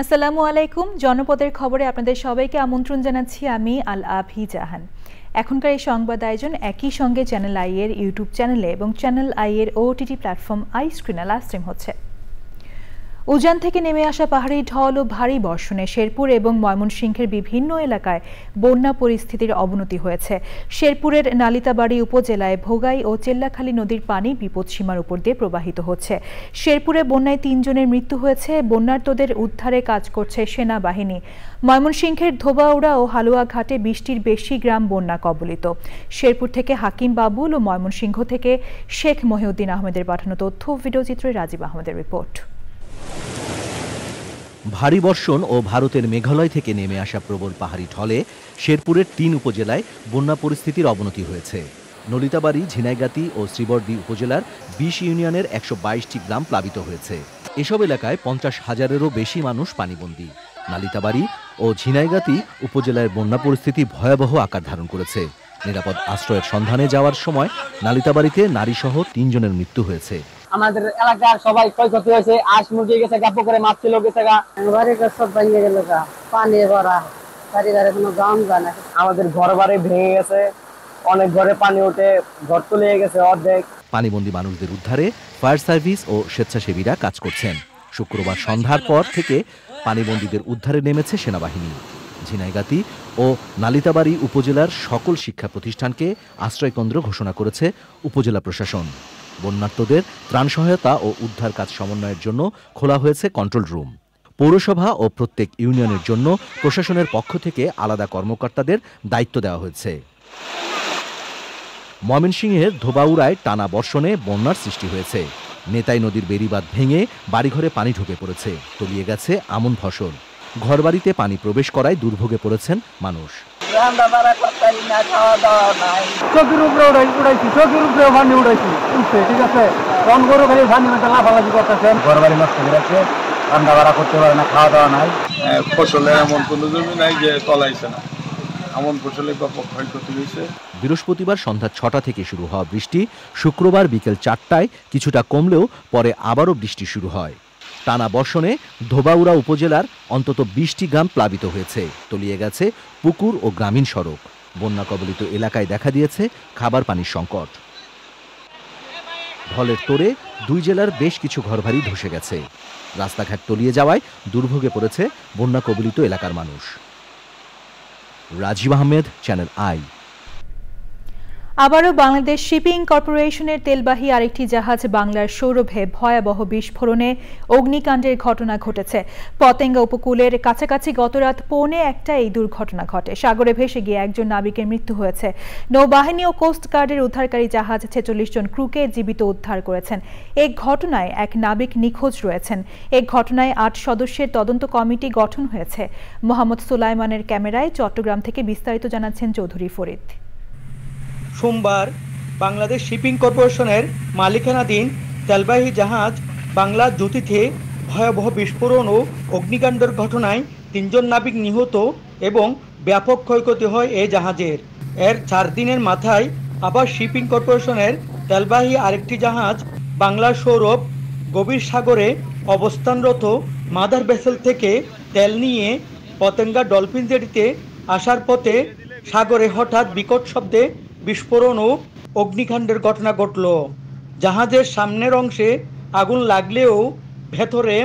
আসসালামু আলাইকুম। জনপদের খবরে আপনাদের সবাইকে আমন্ত্রণ জানাচ্ছি আমি আল আভি জাহান। এখনকার এই সংবাদ আয়োজন একই সঙ্গে চ্যানেল আই এর ইউটিউব চ্যানেলে এবং চ্যানেল আই এর ওটিটি প্ল্যাটফর্ম আই স্ক্রিনে লাইভ স্ট্রিম হচ্ছে। উজান থেকে নেমে আসা পাহাড়ি ঢল ও ভারী বর্ষণে শেরপুর এবং ময়মনসিংহের বিভিন্ন এলাকায় বন্যা পরিস্থিতির অবনতি হয়েছে। শেরপুরের নালিতাবাড়ি উপজেলায় ভোগাই ও চেল্লাখালী নদীর পানি বিপদসীমার উপর দিয়ে প্রবাহিত হচ্ছে। শেরপুরে বন্যায় ৩ জনের মৃত্যু হয়েছে। বন্যার্তদের উদ্ধারে কাজ করছে সেনাবাহিনী। ময়মনসিংহের ধোবাউড়া ও হালুয়াঘাটে ২০টির বেশি গ্রাম বন্যা কবলিত। শেরপুর থেকে হাকিম বাবুল ও ময়মনসিংহ থেকে শেখ মহিউদ্দিন আহমেদের পাঠানো তথ্য ভিডিওচিত্রে রাজীব আহমেদের রিপোর্ট। ভারী বর্ষণ ও ভারতের মেঘালয় থেকে নেমে আসা প্রবল পাহাড়ি ঢলে শেরপুরের ৩ উপজেলায় বন্যা পরিস্থিতির অবনতি হয়েছে। নলিতাবাড়ি, ঝিনাইগাতি ও শ্রীবর্দী উপজেলার ২০ ইউনিয়নের ১২২টি গ্রাম প্লাবিত হয়েছে। এসব এলাকায় ৫০,০০০-এরও বেশি মানুষ পানিবন্দী। নালিতাবাড়ি ও ঝিনাইগাতি উপজেলার বন্যা পরিস্থিতি ভয়াবহ আকার ধারণ করেছে। নিরাপদ আশ্রয়ের সন্ধানে যাওয়ার সময় নালিতাবাড়িতে নারীসহ ৩ জনের মৃত্যু হয়েছে। আমাদের এলাকার সবাই ক্ষয়ক্ষতি হয়েছে। আঁশ মুরগি গেছে, পুকুরে মাছ ছিল গেছে, বাড়িঘর সব ভেঙে গেল, পানি ভরা, বাড়িঘরে কোনো গাম জানা। আমাদের ঘর বাড়ি ভেঙে গেছে, অনেক ঘরে পানি উঠে ঘর তুলে গেছে অর্ধেক। পানিবন্দী মানুষদের উদ্ধারে ফায়ার সার্ভিস ও স্বেচ্ছাসেবীরা কাজ করছেন। শুক্রবার সন্ধ্যার পর থেকে পানিবন্দীদের উদ্ধারে নেমেছে সেনাবাহিনী। ঝিনাইগাতি ও নালিতাবাড়ি উপজেলার সকল শিক্ষা প্রতিষ্ঠানকে আশ্রয়কেন্দ্র ঘোষণা করেছে উপজেলা প্রশাসন। বন্যার্তদের ত্রাণ সহায়তা ও উদ্ধার কাজ সমন্বয়ের জন্য খোলা হয়েছে কন্ট্রোল রুম। পৌরসভা ও প্রত্যেক ইউনিয়নের জন্য প্রশাসনের পক্ষ থেকে আলাদা কর্মকর্তাদের দায়িত্ব দেওয়া হয়েছে। ময়মনসিংহের ধোবাউড়ায় টানা বর্ষণে বন্যার সৃষ্টি হয়েছে। নেতাই নদীর বেড়িবাঁধ ভেঙে বাড়িঘরে পানি ঢুকে পড়েছে, তলিয়ে গেছে আমন ফসল। ঘরবাড়িতে পানি প্রবেশ করায় দুর্ভোগে পড়েছেন মানুষ। চোখের উপরে উড়াইছি, চোখের উপরে পানি উড়াইছি, ঠিক আছে। গরু খালি পানি মধ্যে লাফালাফি করতেছেন, ঘর বাড়ি নষ্ট করে রাখছে, রান্না বাড়া করতে পারে না, খাওয়া দাওয়া নাই। ফসলে এমন কোনো জমি নাই যে তলাইছে না, এমন ফসলে ব্যাপক ক্ষয়ক্ষতি হয়েছে। বৃহস্পতিবার সন্ধ্যা ৬টা থেকে শুরু হওয়া বৃষ্টি শুক্রবার বিকেল ৪টায় কিছুটা কমলেও পরে আবারও বৃষ্টি শুরু হয়। টানা বর্ষণে ধোবাউড়া উপজেলার অন্তত ২০টি গ্রাম প্লাবিত হয়েছে, তলিয়ে গেছে পুকুর ও গ্রামীণ সড়ক। বন্যা কবলিত এলাকায় দেখা দিয়েছে খাবার পানির সংকট। ঢলের তোড়ে ২ জেলার বেশ কিছু ঘরবাড়ি ধসে গেছে। রাস্তাঘাট তলিয়ে যাওয়ায় দুর্ভোগে পড়েছে বন্যা কবলিত এলাকার মানুষ। Rajib Ahmed, channel I. আবারও বাংলাদেশ শিপিং কর্পোরেশনের তেলবাহী আরেকটি জাহাজ বাংলার সৌরভে ভয়াবহ বিস্ফোরণে অগ্নিকাণ্ডের ঘটনা ঘটেছে। পতেঙ্গা উপকূলের কাছাকাছি গতরাত ১:৩০ এই দুর্ঘটনা ঘটে। সাগরে ভেসে গিয়ে একজন নাবিকের মৃত্যু হয়েছে। নৌবাহিনী ও কোস্টগার্ডের উদ্ধারকারী জাহাজ ৪৬ জন ক্রুকে জীবিত উদ্ধার করেছেন। এই ঘটনায় এক নাবিক নিখোঁজ রয়েছেন। এই ঘটনায় ৮ সদস্যের তদন্ত কমিটি গঠন হয়েছে। মোহাম্মদ সুলাইমানের ক্যামেরায় চট্টগ্রাম থেকে বিস্তারিত জানাচ্ছেন চৌধুরী ফরিদ। সোমবার বাংলাদেশ শিপিং কর্পোরেশনের মালিকানাধীন তেলবাহী জাহাজ বাংলা জ্যোতিতে ভয়াবহ বিস্ফোরণ ও অগ্নিকাণ্ডের ঘটনায় ৩ জন নাবিক নিহত এবং ব্যাপক ক্ষয়ক্ষতি হয় এই জাহাজের। এর ৪ দিনের মাথায় আবার শিপিং কর্পোরেশনের তেলবাহী আরেকটি জাহাজ বাংলা সৌরভ গভীর সাগরে অবস্থানরত মাদার ভেসেল থেকে তেল নিয়ে পতেঙ্গা ডলফিন জেটিতে আসার পথে সাগরে হঠাৎ বিকট শব্দে বিস্ফোরণ ও অগ্নিকাণ্ডের ঘটনা ঘটল। জাহাজের সামনের অংশে আগুন লাগলেও ভেতরে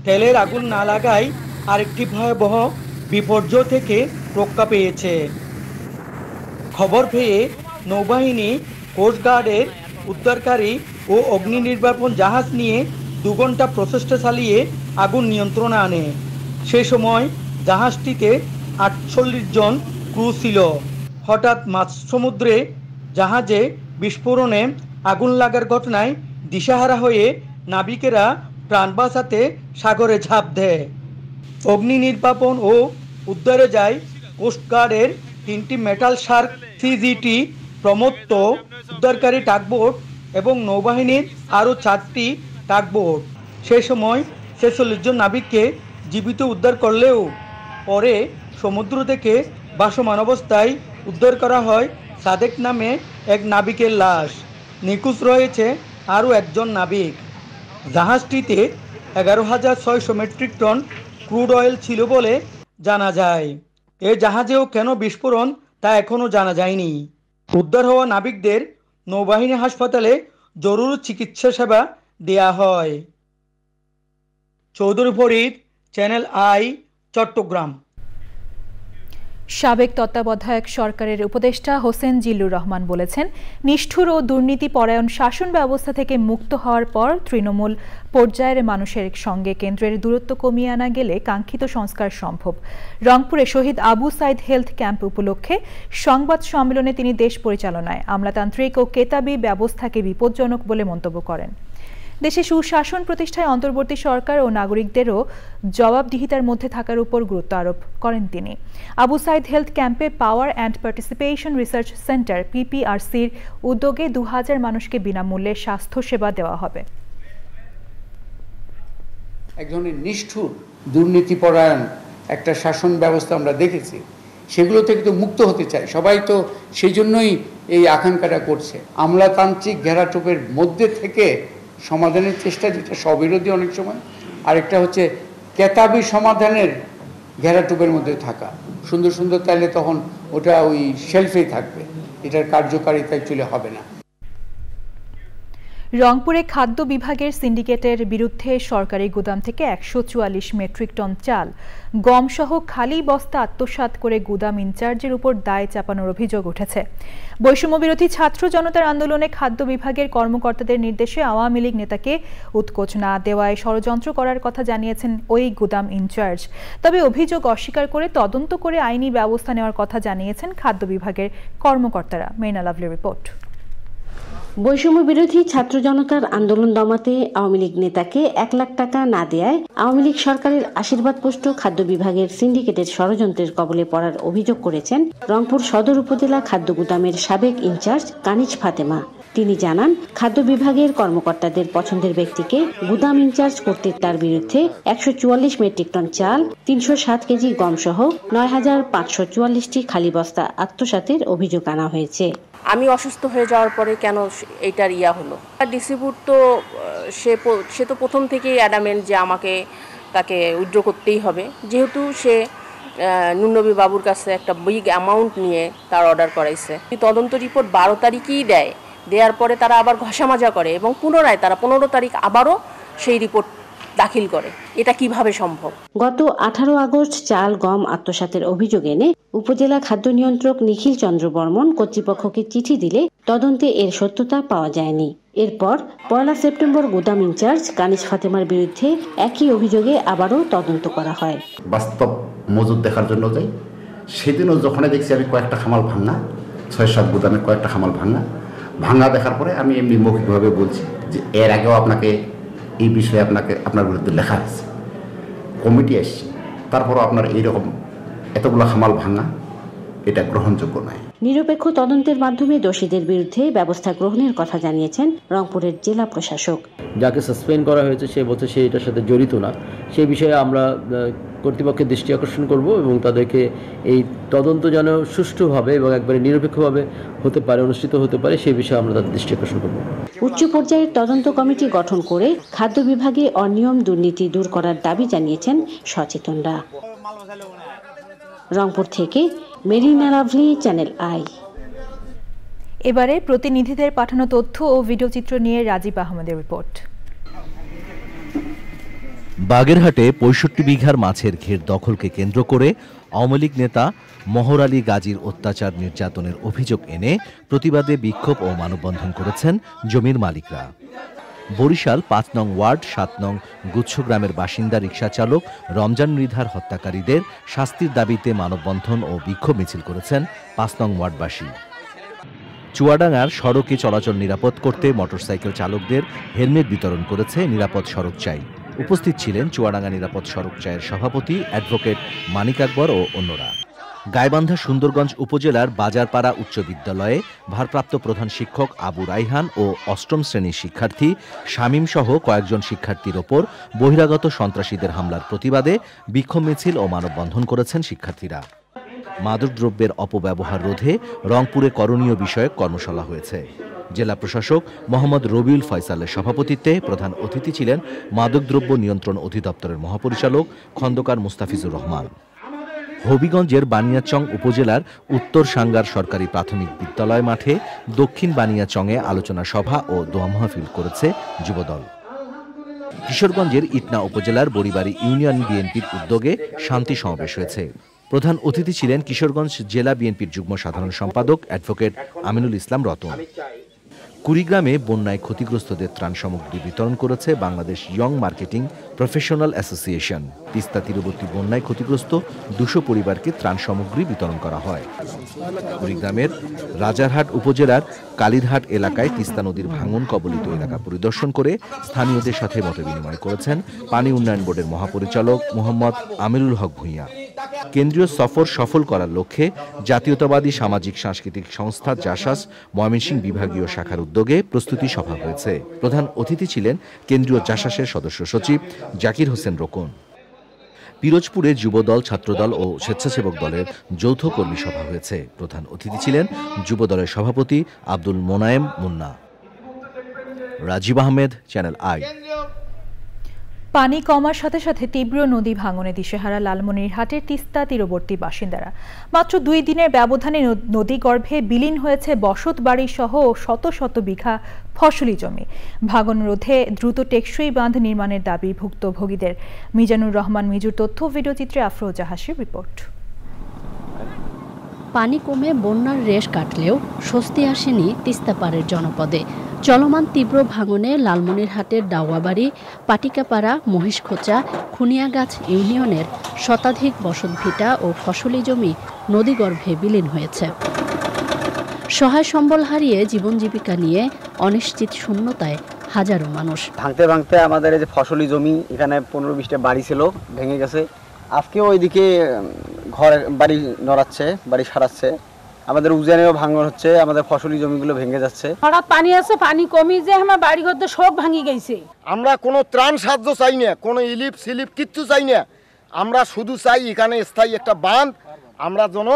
তেলের আগুন না লাগায় আরেকটি ভয়াবহ বিপর্যয় থেকে রক্ষা পেয়েছে। খবর পেয়ে নৌবাহিনী, কোস্টগার্ডের উদ্ধারকারী ও অগ্নি নির্বাপন জাহাজ নিয়ে ২ ঘন্টা প্রচেষ্টা চালিয়ে আগুন নিয়ন্ত্রণে আনে। সে সময় জাহাজটিতে ৪৮ জন ক্রু ছিল। হঠাৎ মাঝ সমুদ্রে জাহাজে বিস্ফোরণে আগুন লাগার ঘটনায় দিশাহারা হয়ে নাবিকেরা প্রাণ বাঁচাতে সাগরে ঝাঁপ দেয়। অগ্নি নির্বাপন ও উদ্ধারে যায় কোস্টগার্ডের ৩টি মেটাল শার্ক CGT প্রমত্ত উদ্ধারকারী টাগবোট এবং নৌবাহিনীর আরও ৪টি টাগবোট। সে সময় ৪৬ জন নাবিককে জীবিত উদ্ধার করলেও পরে সমুদ্র থেকে ভাসমান অবস্থায় উদ্ধার করা হয় সাদেক নামে এক নাবিকের লাশ। নিখোঁজ রয়েছে আরও একজন নাবিক। জাহাজটিতে 11,600 মেট্রিক টন ক্রুড অয়েল ছিল বলে জানা যায়। এ জাহাজেও কেন বিস্ফোরণ তা এখনও জানা যায়নি। উদ্ধার হওয়া নাবিকদের নৌবাহিনী হাসপাতালে জরুরি চিকিৎসা সেবা দেয়া হয়। Chowdhury Farid, channel I, Chittagong. সাবেক তত্ত্বাবধায়ক সরকারের উপদেষ্টা হোসেন জিল্লুর রহমান বলেছেন, নিষ্ঠুর ও দুর্নীতি পরায়ণ শাসন ব্যবস্থা থেকে মুক্ত হওয়ার পর তৃণমূল পর্যায়ের মানুষের সঙ্গে কেন্দ্রের দূরত্ব কমিয়ে আনা গেলে কাঙ্ক্ষিত সংস্কার সম্ভব। রংপুরে শহীদ আবু সাইদ হেলথ ক্যাম্প উপলক্ষে সংবাদ সম্মেলনে তিনি দেশ পরিচালনায় আমলাতান্ত্রিক ও কেতাবি ব্যবস্থাকে বিপজ্জনক বলে মন্তব্য করেন। দেশে সুশাসন প্রতিষ্ঠায় অন্তর্বর্তী সরকার ও নাগরিকদেরও জবাবদিহিতার মধ্যে থাকার উপর গুরুত্ব আরোপ করেন তিনি। আবু সাইদ হেলথ ক্যাম্পে power and participation research centre পিপিআরসির উদ্যোগে 2000 মানুষকে বিনামূল্যে স্বাস্থ্য সেবা দেওয়া হবে। এক ধরনের নিষ্ঠুর দুর্নীতিপরায়ণ একটা শাসন ব্যবস্থা আমরা দেখেছি, সেগুলো থেকে তো মুক্ত হতে চাই সবাই, তো সেই জন্যই এই আকাঙ্ক্ষাটা করছে। আমলাতান্ত্রিক ঘেরাটোপের মধ্যে থেকে সমাধানের চেষ্টা, যেটা স্ববিরোধী অনেক সময়, আরেকটা হচ্ছে কেতাবি সমাধানের ঘেরাটোপের মধ্যে থাকা। সুন্দর সুন্দর তাইলে তখন ওটা ওই শেলফেই থাকবে, এটার কার্যকারিতা অ্যাকচুয়ালি হবে না। রংপুরে খাদ্য বিভাগের সিন্ডিকেটের বিরুদ্ধে সরকারি গুদাম থেকে 144 মেট্রিক টন চাল, গম সহ খালি বস্তা আত্মসাৎ করে গুদাম ইনচার্জের উপর দায় চাপানোর অভিযোগ উঠেছে। বৈষম্য বিরোধী ছাত্র জনতার আন্দোলনে খাদ্য বিভাগের কর্মকর্তাদের নির্দেশে আওয়ামী লীগ নেতাকে উৎকোচ না দেওয়ায় ষড়যন্ত্র করার কথা জানিয়েছেন ওই গুদাম ইনচার্জ। তবে অভিযোগ অস্বীকার করে তদন্ত করে আইনি ব্যবস্থা নেওয়ার কথা জানিয়েছেন খাদ্য বিভাগের কর্মকর্তারা। মেইনা লাভলি রিপোর্ট। বৈষম্য বিরোধী ছাত্র জনতার আন্দোলন দমাতে আওয়ামী লীগ নেতাকে 1 লাখ টাকা না দেয়ায় আওয়ামী লীগ সরকারের আশীর্বাদপুষ্ট খাদ্য বিভাগের সিন্ডিকেটের ষড়যন্ত্রের কবলে পড়ার অভিযোগ করেছেন রংপুর সদর উপজেলা খাদ্য গুদামের সাবেক ইনচার্জ কানিজ ফাতেমা। তিনি জানান, খাদ্য বিভাগের কর্মকর্তাদের পছন্দের ব্যক্তিকে গুদাম ইনচার্জ কর্তৃক তার বিরুদ্ধে 144 মেট্রিক টন চাল, 307 কেজি গম সহ 9544টি খালি বস্তা আত্মসাতের অভিযোগ আনা হয়েছে। আমি অসুস্থ হয়ে যাওয়ার পরে কেন এইটার হলো, ডিস্ট্রিবিউট তো সে তো প্রথম থেকেই অ্যাডামেন্ট যে তাকে উইথড্র করতেই হবে, যেহেতু সে নুনবী বাবুর কাছে একটা বিগ অ্যামাউন্ট নিয়ে তার অর্ডার করাইছে। তদন্ত রিপোর্ট 12 তারিখেই দেওয়ার পরে তারা আবার ঘষামাজা করে এবং পুনরায় তারা 15 তারিখ আবারও সেই রিপোর্ট দাখিল করে। এটা কিভাবে সম্ভব? গত 18 আগস্ট চাল গম আত্মসাতের অভিযোগ এনে উপজেলা খাদ্য নিয়ন্ত্রক নিখিল চন্দ্র বর্মন কর্তৃপক্ষকে চিঠি দিলে তদন্তে এর সত্যতা পাওয়া যায়নি। এরপর 1 সেপ্টেম্বর গুদাম ইনচার্জ কানিজ ফাতেমার বিরুদ্ধে একই অভিযোগে আবারও তদন্ত করা হয়। বাস্তব মজুদ দেখার জন্য যাই, সেদিনও যখন দেখছি আমি কয়েকটা খামাল ভাঙা, 6-7 গুদামে কয়েকটা খামাল ভাঙা দেখার পরে আমি এমনি মৌখিকভাবে বলছি যে এর আগেও আপনাকে এই বিষয়ে আপনার বিরুদ্ধে লেখা আছে, কমিটি আসছে, তারপরও আপনার এইরকম এতগুলো খামাল ভাঙা, এটা গ্রহণযোগ্য নয়। নিরপেক্ষ তদন্তের মাধ্যমে দোষীদের বিরুদ্ধে ব্যবস্থা গ্রহণের কথা জানিয়েছেন রংপুরের জেলা প্রশাসক। যাকে সাসপেন্ড করা হয়েছে সে বলছে সে এটার সাথে জড়িত না, সেই বিষয়ে আমরা কর্তৃপক্ষের দৃষ্টি আকর্ষণ করব এবং তাদেরকে এই তদন্ত যেন সুষ্ঠুভাবে এবং একবারে নিরপেক্ষভাবে হতে পারে, অনুষ্ঠিত হতে পারে, সেই বিষয়ে আমরা তাদের দৃষ্টি আকর্ষণ করব। উচ্চ পর্যায়ের তদন্ত কমিটি গঠন করে খাদ্য বিভাগে অনিয়ম দুর্নীতি দূর করার দাবি জানিয়েছেন সচেতনরা। রংপুর থেকে মেরিনা লাভলি, চ্যানেল আই। এবারে প্রতিনিধিদের পাঠানো তথ্য ও ভিডিওচিত্র নিয়ে রাজীব আহমেদের রিপোর্ট। বাগেরহাটে 65 বিঘার মাছের ঘের দখলকে কেন্দ্র করে আওয়ামী লীগ নেতা মহর আলী গাজীর অত্যাচার নির্যাতনের অভিযোগ এনে প্রতিবাদে বিক্ষোভ ও মানববন্ধন করেছেন জমির মালিকরা। বরিশাল 5 নং ওয়ার্ড 7 নং গুচ্ছগ্রামের বাসিন্দা রিকশা চালক রমজান মৃধার হত্যাকারীদের শাস্তির দাবিতে মানববন্ধন ও বিক্ষোভ মিছিল করেছেন 5 নং ওয়ার্ডবাসী। চুয়াডাঙ্গার সড়কে চলাচল নিরাপদ করতে মোটরসাইকেল চালকদের হেলমেট বিতরণ করেছে নিরাপদ সড়ক চাই। উপস্থিত ছিলেন চুয়াডাঙ্গা নিরাপদ সড়ক চায়ের সভাপতি অ্যাডভোকেট মানিক আকবর ও অন্যরা। গাইবান্ধা সুন্দরগঞ্জ উপজেলার বাজারপাড়া উচ্চ বিদ্যালয়ে ভারপ্রাপ্ত প্রধান শিক্ষক আবু রাইহান ও 8ম শ্রেণীর শিক্ষার্থী শামীম সহ কয়েকজন শিক্ষার্থীর ওপর বহিরাগত সন্ত্রাসীদের হামলার প্রতিবাদে বিক্ষোভ মিছিল ও মানববন্ধন করেছেন শিক্ষার্থীরা। মাদকদ্রব্যের অপব্যবহার রোধে রংপুরে করণীয় বিষয়ক কর্মশালা হয়েছে। জেলা প্রশাসক মোহাম্মদ রবিউল ফয়সালের সভাপতিত্বে প্রধান অতিথি ছিলেন মাদকদ্রব্য নিয়ন্ত্রণ অধিদপ্তরের মহাপরিচালক খন্দকার মুস্তাফিজুর রহমান। হবিগঞ্জের বানিয়াচং উপজেলার উত্তর সাঙ্গার সরকারি প্রাথমিক বিদ্যালয় মাঠে দক্ষিণ বানিয়াচংয়ে আলোচনা সভা ও দোয়া মাহফিল করেছে যুবদল। কিশোরগঞ্জের ইটনা উপজেলার বড়িবাড়ি ইউনিয়ন বিএনপির উদ্যোগে শান্তি সমাবেশ হয়েছে। প্রধান অতিথি ছিলেন কিশোরগঞ্জ জেলা বিএনপির যুগ্ম সাধারণ সম্পাদক অ্যাডভোকেট আমিনুল ইসলাম রতন। কুড়িগ্রামে বন্যায় ক্ষতিগ্রস্তদের ত্রাণ সামগ্রী বিতরণ করেছে Bangladesh young marketing professional association. Teesta তীরবর্তী বন্যায় ক্ষতিগ্রস্ত 200 পরিবারকে ত্রাণ সামগ্রী বিতরণ করা হয়। কুড়িগ্রামের রাজারহাট উপজেলার কালিরহাট এলাকায় তিস্তা নদীর ভাঙন কবলিত এলাকা পরিদর্শন করে স্থানীয়দের সাথে মতবিনিময় করেছেন পানি উন্নয়ন বোর্ডের মহাপরিচালক মোহাম্মদ আমিরুল হক ভূঁইয়া। কেন্দ্রীয় সফর সফল করার লক্ষ্যে জাতীয়তাবাদী সামাজিক সাংস্কৃতিক সংস্থা জাসাস ময়মনসিংহ বিভাগীয় শাখার উদ্যোগে প্রস্তুতি সভা হয়েছে। প্রধান অতিথি ছিলেন কেন্দ্রীয় জাসাসের সদস্য সচিব জাকির হোসেন রোকন। পিরোজপুরে যুবদল, ছাত্রদল ও স্বেচ্ছাসেবক দলের যৌথ কর্মী সভা হয়েছে। প্রধান অতিথি ছিলেন যুবদলের সভাপতি আব্দুল মোনায়েম মুন্না। Rajib Ahmed, channel I. পানি কমার সাথে সাথে তীব্র নদী ভাঙনে দিশেহারা লালমনিরহাটের তিস্তা তীরবর্তী বাসিন্দারা। মাত্র 2 দিনের ব্যবধানে নদী গর্ভে বিলীন হয়েছে বসত বাড়ি সহ শত শত বিঘা ফসলি জমি। ভাঙন রোধে দ্রুত টেকসই বাঁধ নির্মাণের দাবি ভুক্তভোগীদের। মিজানুর রহমান মিজুর তথ্য, ভিডিওচিত্রে আফরোজা হাসির রিপোর্ট। পানি কমে বন্যার রেশ কাটলেও স্বস্তি আসেনি তিস্তাপাড়ের জনপদে। চলমান তীব্র ভাঙনে লালমনিরহাটের দাওয়াবাড়ি, পাটিকাপাড়া, মহিষখোঁচা, খুনিয়াগাছ ইউনিয়নের শতাধিক বসতভিটা ও ফসলি জমি নদীগর্ভে বিলীন হয়েছে। সহায় সম্বল হারিয়ে জীবন জীবিকা নিয়ে অনিশ্চিত শূন্যতায় হাজারো মানুষ। ভাঙতে ভাঙতে আমাদের এই যে ফসলি জমি, এখানে 15-20টা বাড়ি ছিল, ভেঙে গেছে। আজকেও ওইদিকে ঘর বাড়ি নড়াচ্ছে, বাড়ি সারাচ্ছে। আমাদের উজানেও ভাঙন হচ্ছে, আমাদের ফসলি জমিগুলো ভেঙে যাচ্ছে। হঠাৎ পানি আছে, পানি কমি যে আমার বাড়ি ঘর সব ভাঙি গেছে। আমরা কোনো ত্রাণ সাহায্য চাই না, কোনো ইলিপ সিলিপ কিচ্ছু চাই না। আমরা শুধু চাই এখানে স্থায়ী একটা বাঁধ, আমরা যেন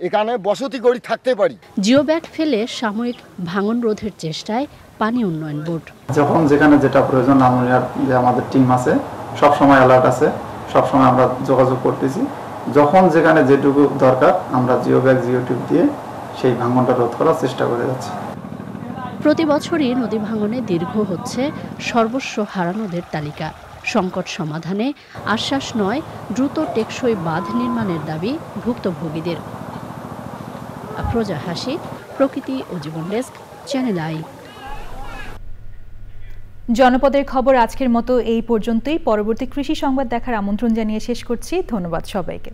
এখানে বসতি করে থাকতে পারি। জিও ব্যাগ ফেলে সাময়িক ভাঙন রোধের চেষ্টায় পানি উন্নয়ন বোর্ড। যখন যেখানে যেটা প্রয়োজন, যে আমাদের টিম আছে সব সময় অ্যালার্ট আছে, সব সময় আমরা যোগাযোগ করতেছি। যখন যেখানে যেটুকু দরকার আমরা জিও ব্যাগ, জিও টিউব দিয়ে সেই ভাঙনটা রোধ করার চেষ্টা করে যাচ্ছি। প্রতি বছরই নদী ভাঙনে দীর্ঘ হচ্ছে সর্বস্ব হারানোদের তালিকা। সংকট সমাধানে আশ্বাস নয়, দ্রুত টেকসই বাঁধ নির্মাণের দাবি ভুক্তভোগীদের। আফরোজা হাসি, প্রকৃতি ও জীবন ডেস্ক, চ্যানেল আই। জনপদের খবর আজকের মতো এই পর্যন্তই। পরবর্তী কৃষি সংবাদ দেখার আমন্ত্রণ জানিয়ে শেষ করছি। ধন্যবাদ সবাইকে।